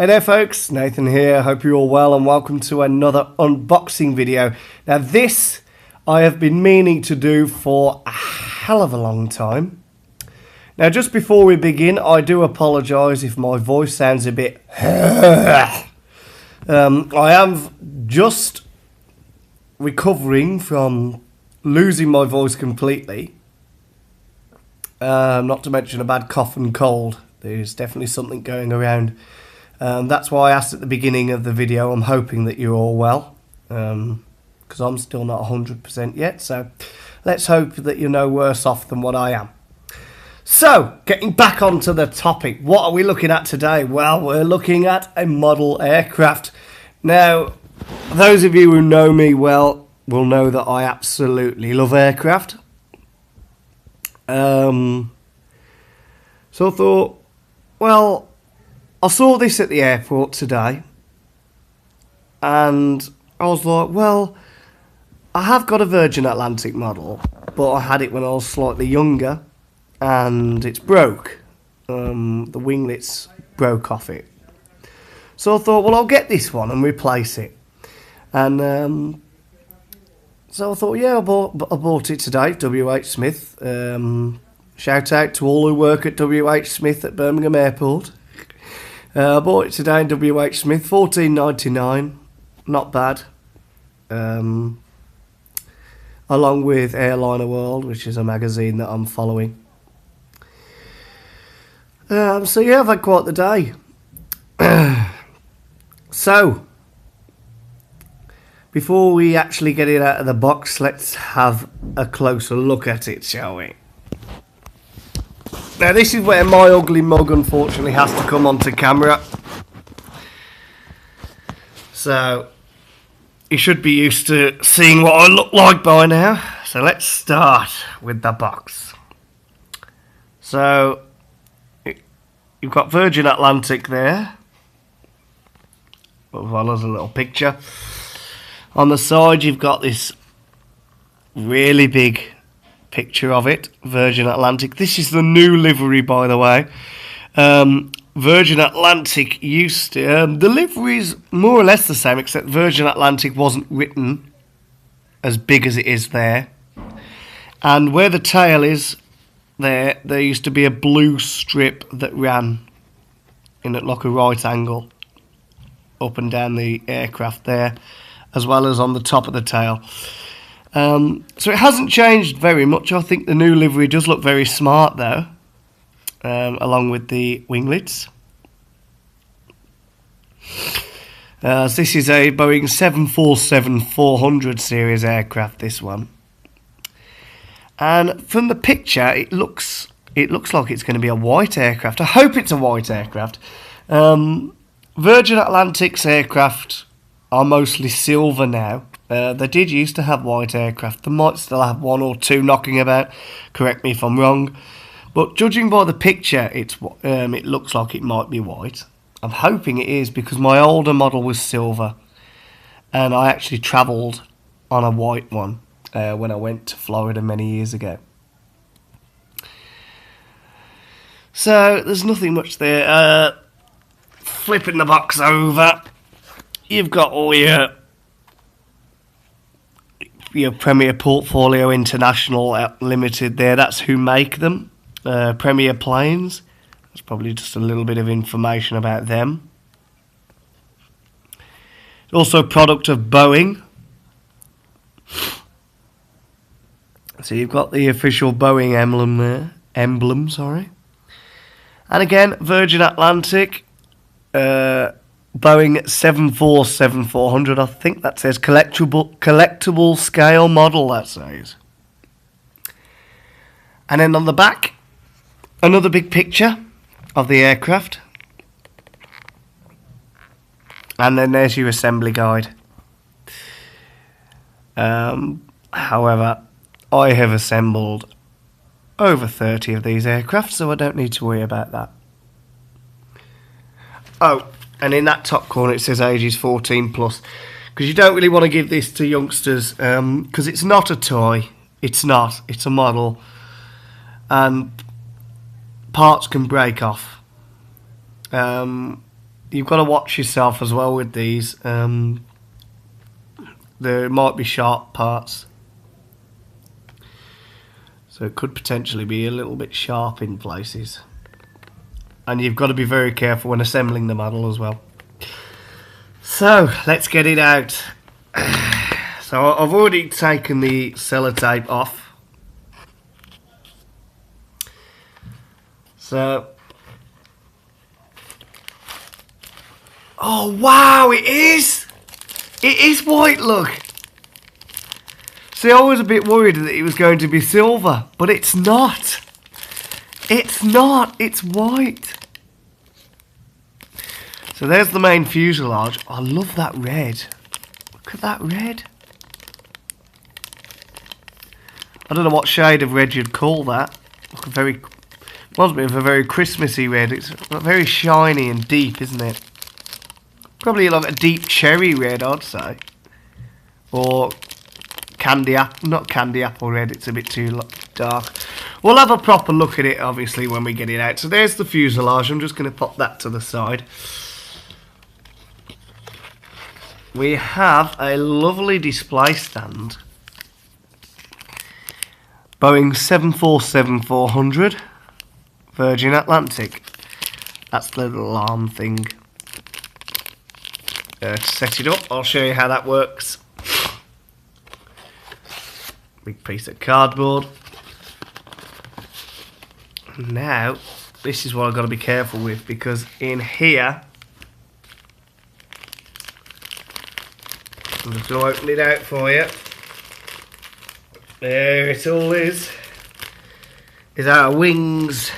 Hey there folks, Nathan here, hope you're all well and welcome to another unboxing video. Now this I have been meaning to do for a hell of a long time. Now just before we begin, I do apologise if my voice sounds a bit I am just recovering from losing my voice completely. Not to mention a bad cough and cold. There's definitely something going around. That's why I asked at the beginning of the video. I'm hoping that you're all well, because I'm still not 100% yet. So let's hope that you're no worse off than what I am. So, getting back onto the topic, what are we looking at today? Well, we're looking at a model aircraft. Now, those of you who know me well will know that I absolutely love aircraft. So I thought, well, I saw this at the airport today, and I was like, well, I have got a Virgin Atlantic model, but I had it when I was slightly younger, and it's broke. The winglets broke off it. So I thought, well, I'll get this one and replace it. And so I thought, yeah, I bought it today, WH Smith. Shout out to all who work at WH Smith at Birmingham Airport. I bought it today in WH Smith, $14.99, not bad. Along with Airliner World, which is a magazine that I'm following. So yeah, I've had quite the day. So, before we actually get it out of the box, let's have a closer look at it, shall we? Now this is where my ugly mug unfortunately has to come onto camera. So you should be used to seeing what I look like by now. So let's start with the box. So you've got Virgin Atlantic there, as well as a little picture. On the side you've got this really big picture of it, Virgin Atlantic. This is the new livery, by the way. Virgin Atlantic used to, the livery is more or less the same, except Virgin Atlantic wasn't written as big as it is there. And where the tail is, there used to be a blue strip that ran in like a right angle up and down the aircraft there, as well as on the top of the tail. So it hasn't changed very much. I think the new livery does look very smart though, along with the winglets. This is a Boeing 747-400 series aircraft, this one. And from the picture it looks like it's going to be a white aircraft. I hope it's a white aircraft. Virgin Atlantic's aircraft are mostly silver now. They did used to have white aircraft. They might still have one or two knocking about. Correct me if I'm wrong. But judging by the picture, it looks like it might be white. I'm hoping it is, because my older model was silver. And I actually travelled on a white one when I went to Florida many years ago. So there's nothing much there. Flipping the box over, you've got all your Premier Portfolio International Limited there. That's who make them. Premier Planes. That's probably just a little bit of information about them. Also a product of Boeing. So you've got the official Boeing emblem there. Sorry. And again, Virgin Atlantic. Boeing 747-400, I think that says collectible scale model, that says. And then on the back, another big picture of the aircraft. And then there's your assembly guide. However, I have assembled over 30 of these aircraft, so I don't need to worry about that. Oh, and in that top corner it says ages 14 plus, because you don't really want to give this to youngsters, because it's not a toy. It's not. It's a model, and parts can break off. you've got to watch yourself as well with these. There might be sharp parts, so it could potentially be a little bit sharp in places. And you've got to be very careful when assembling the model as well. So, let's get it out. So, I've already taken the sellotape off. So, oh wow, it is! It is white, look! See, I was a bit worried that it was going to be silver, but it's not. It's not, it's white. So there's the main fuselage. I love that red. Look at that red. I don't know what shade of red you'd call that. Look, reminds me of a very Christmassy red. It's very shiny and deep, isn't it? Probably like a deep cherry red, I'd say. Or not candy apple red, it's a bit too dark. We'll have a proper look at it, obviously, when we get it out. So there's the fuselage. I'm just going to pop that to the side. We have a lovely display stand. Boeing 747-400, Virgin Atlantic. That's the little arm thing. To set it up, I'll show you how that works. Big piece of cardboard. Now, this is what I've got to be careful with, because in here, I'm just going to open it out for you. There it all is our wings.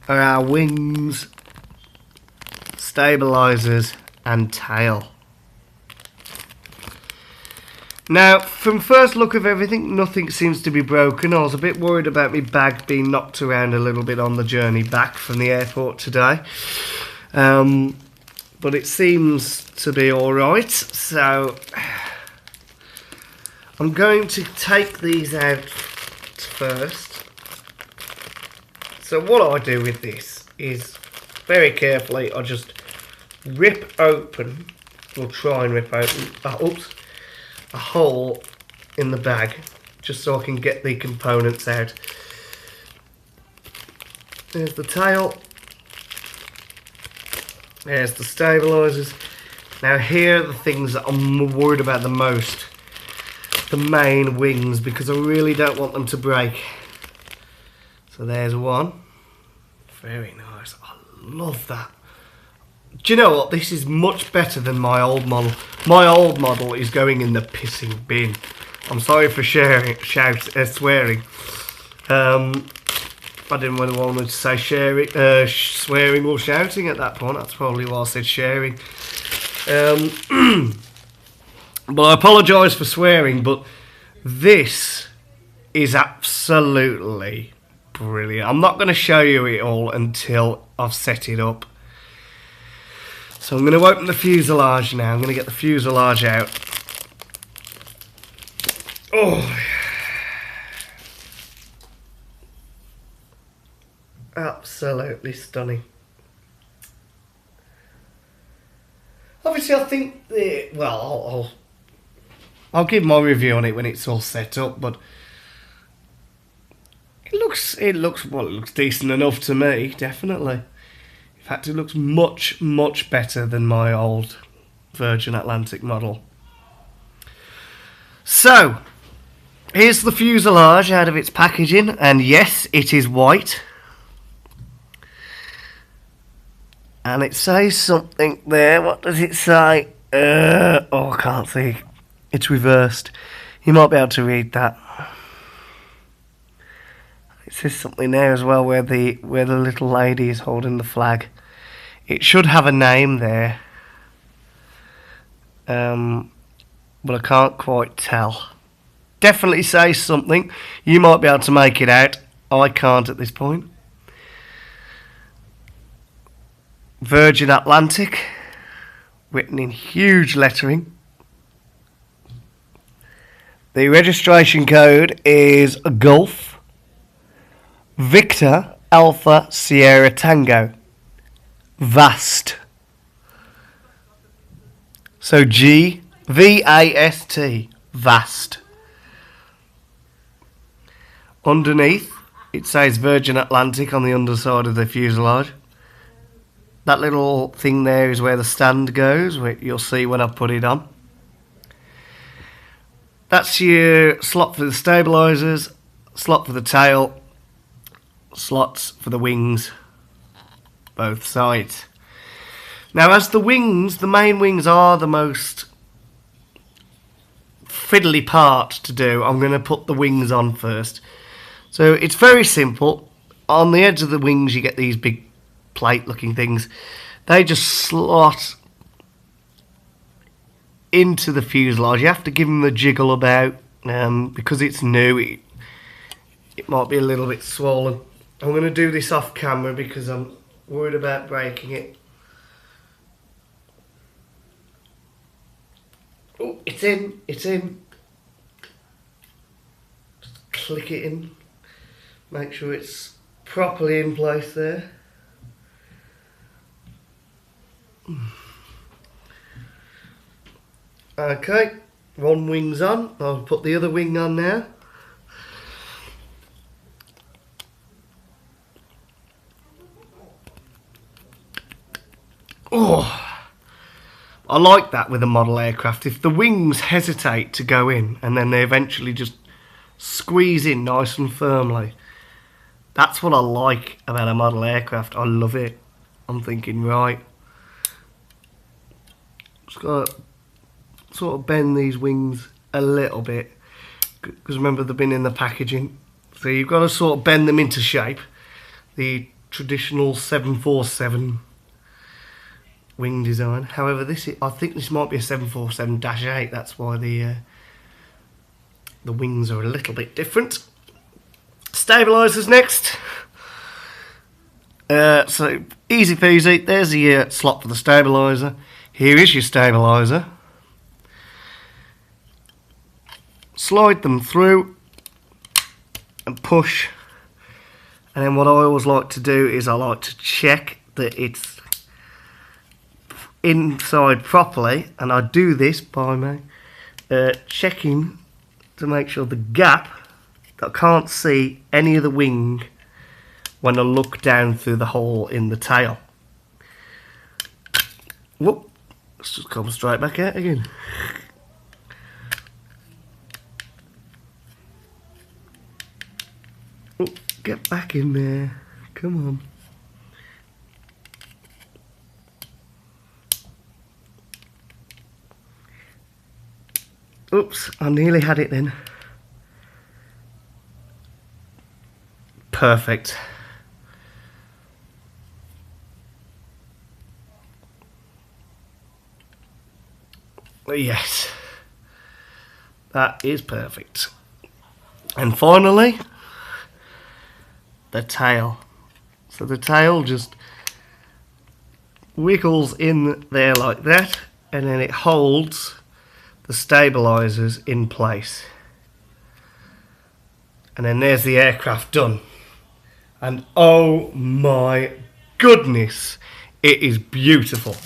Our wings, stabilisers and tail. Now, from first look of everything, nothing seems to be broken. I was a bit worried about my bag being knocked around a little bit on the journey back from the airport today. But it seems to be alright, so I'm going to take these out first. So what I do with this is, very carefully, I just rip open, or try and rip open, a hole in the bag, just so I can get the components out. There's the tail. There's the stabilisers. Now here are the things that I'm worried about the most. The main wings, because I really don't want them to break. So there's one. Very nice. I love that. Do you know what? This is much better than my old model. My old model is going in the pissing bin. I'm sorry for swearing. I didn't really want to say swearing or shouting at that point. That's probably why I said sharing. But I apologise for swearing, but this is absolutely brilliant. I'm not going to show you it all until I've set it up. So I'm going to open the fuselage now. I'm going to get the fuselage out. Oh, absolutely stunning. Obviously, I think I'll give my review on it when it's all set up, but it looks decent enough to me, definitely. In fact, it looks much, much better than my old Virgin Atlantic model. So, here's the fuselage out of its packaging, and yes, it is white. And it says something there. What does it say? I can't see. It's reversed. You might be able to read that. It says something there as well where the little lady is holding the flag. It should have a name there. But I can't quite tell. Definitely says something. You might be able to make it out. I can't at this point. Virgin Atlantic, written in huge lettering. The registration code is Golf Victor Alpha Sierra Tango Vast. So G-V-A-S-T. Vast. Underneath, it says Virgin Atlantic on the underside of the fuselage. That little thing there is where the stand goes, which you'll see when I put it on. That's your slot for the stabilisers, slot for the tail, slots for the wings, both sides. Now, as the wings, the main wings are the most fiddly part to do. I'm going to put the wings on first. So it's very simple. On the edge of the wings you get these big plate looking things. They just slot into the fuselage. You have to give them a jiggle about because it's new. It might be a little bit swollen. I'm going to do this off camera because I'm worried about breaking it. Oh, it's in. It's in. Just click it in. Make sure it's properly in place there. Okay, one wing's on. I'll put the other wing on now. Oh, I like that with a model aircraft. If the wings hesitate to go in and then they eventually just squeeze in nice and firmly, that's what I like about a model aircraft. I love it. I'm thinking, right, just got to sort of bend these wings a little bit, because remember they've been in the packaging, so you've got to sort of bend them into shape. The traditional 747 wing design. However, I think this might be a 747-8. That's why the wings are a little bit different. Stabilisers next. So easy peasy. There's the slot for the stabiliser. Here is your stabiliser. Slide them through and push. And then what I always like to do is I like to check that it's inside properly, and I do this by checking to make sure the gap, that I can't see any of the wing when I look down through the hole in the tail. Whoop, let's just come straight back out again. Oh, get back in there, come on. Oops, I nearly had it then. Perfect. Yes, that is perfect. And finally, the tail. So the tail just wiggles in there like that, and then it holds the stabilizers in place. And then there's the aircraft done. And oh my goodness, it is beautiful.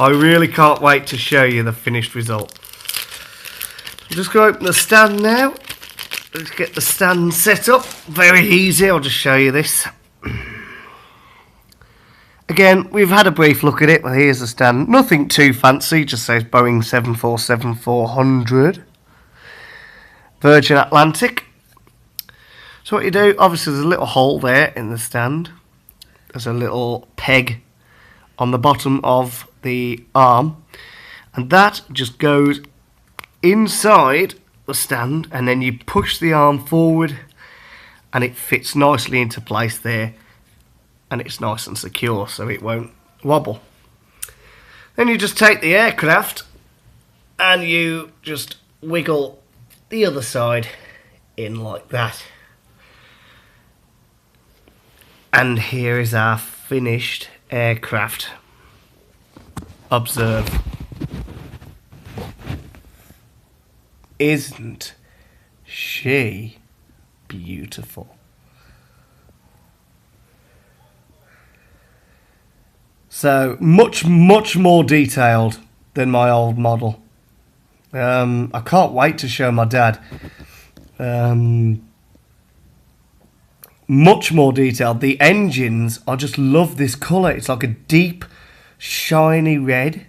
I really can't wait to show you the finished result. I'm just going to open the stand now. Let's get the stand set up. Very easy, I'll just show you this. Again, we've had a brief look at it. Well, here's the stand. Nothing too fancy, just says Boeing 747-400. Virgin Atlantic. So what you do, obviously there's a little hole there in the stand. There's a little peg on the bottom of the arm. And that just goes inside the stand, and then you push the arm forward and it fits nicely into place there. And it's nice and secure, so it won't wobble. Then you just take the aircraft and you just wiggle the other side in like that. And here is our finished aircraft. Observe. Isn't she beautiful? So much more detailed than my old model. I can't wait to show my dad. Much more detailed. The engines, I just love this colour. It's like a deep, shiny red.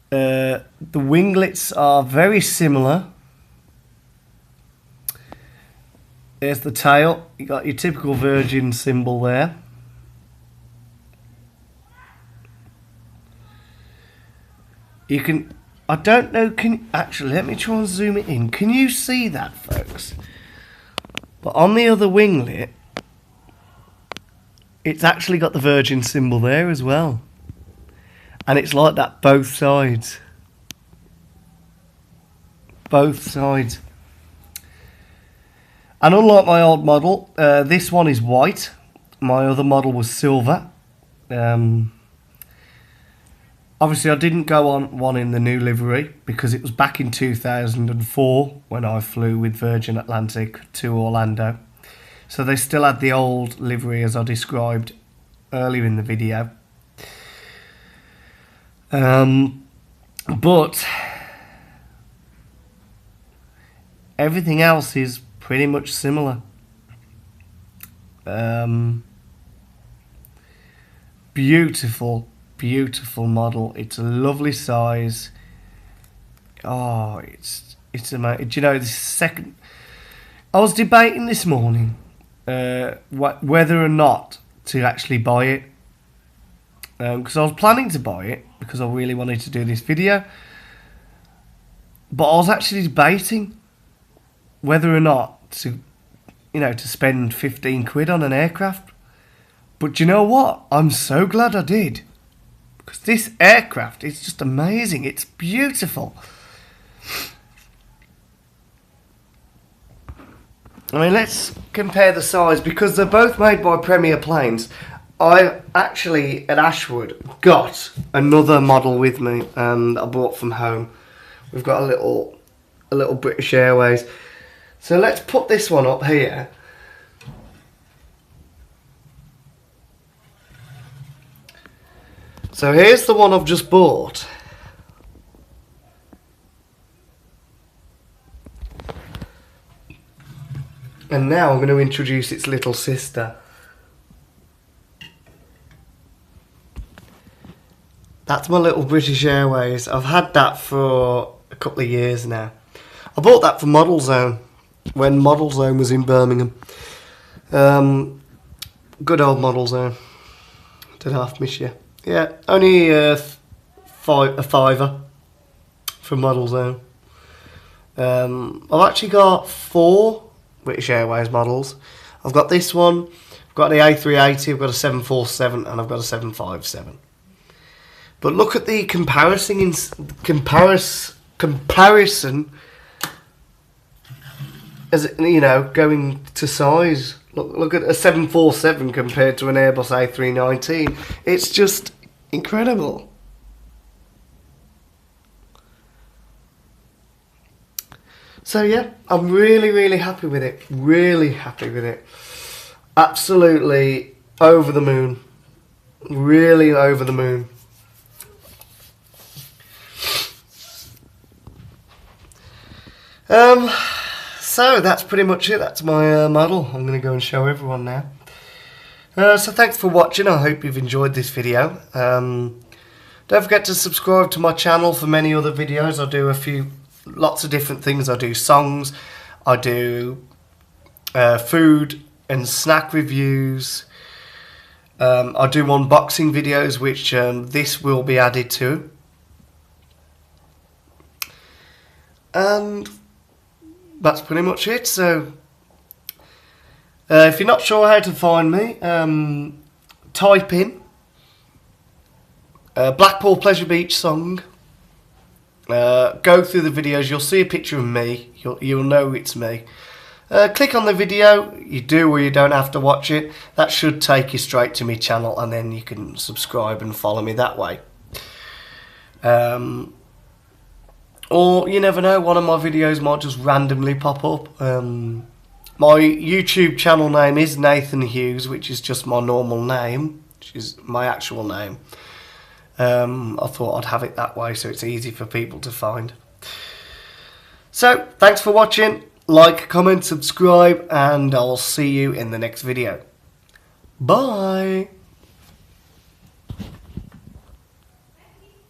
The winglets are very similar. There's the tail. You got your typical Virgin symbol there. You can, I don't know, actually, let me try and zoom it in. Can you see that, folks? But on the other winglet, it's actually got the Virgin symbol there as well. And it's like that both sides. Both sides. And unlike my old model, this one is white. My other model was silver. Obviously, I didn't go on one in the new livery because it was back in 2004 when I flew with Virgin Atlantic to Orlando. So they still had the old livery as I described earlier in the video. But everything else is pretty much similar. Beautiful model. It's a lovely size. Oh, it's amazing. Do you know, this second, I was debating this morning whether or not to actually buy it, because I was planning to buy it because I really wanted to do this video, but I was actually debating whether or not to, you know, to spend 15 quid on an aircraft. But do you know what? I'm so glad I did. Because this aircraft is just amazing. It's beautiful. I mean, let's compare the size because they're both made by Premier Planes. I actually, at Ashwood, got another model with me I bought from home. We've got a little British Airways. So let's put this one up here. So here's the one I've just bought. And now I'm going to introduce its little sister. That's my little British Airways. I've had that for a couple of years now. I bought that from Model Zone when Model Zone was in Birmingham. Good old Model Zone. Did half miss you. Yeah, only a fiver from Model Zone. I've actually got 4 British Airways models. I've got this one, I've got the A380, I've got a 747, and I've got a 757. But look at the comparison as you know, going to size. Look at a 747 compared to an Airbus A319. It's just incredible. So yeah, I'm really happy with it. Really happy with it. Absolutely over the moon. Really over the moon. So that's pretty much it. That's my model. I'm going to go and show everyone now. So thanks for watching. I hope you've enjoyed this video. Don't forget to subscribe to my channel for many other videos. I do lots of different things. I do songs, I do food and snack reviews, I do unboxing videos, which this will be added to, and that's pretty much it. So if you're not sure how to find me, type in Blackpool Pleasure Beach song. Go through the videos, you'll see a picture of me, you'll know it's me. Click on the video, you do or you don't have to watch it. That should take you straight to my channel, and then you can subscribe and follow me that way. Or you never know, one of my videos might just randomly pop up. My YouTube channel name is Nathan Hughes, which is just my normal name, which is my actual name. I thought I'd have it that way so it's easy for people to find. So, thanks for watching. Like, comment, subscribe, and I'll see you in the next video. Bye!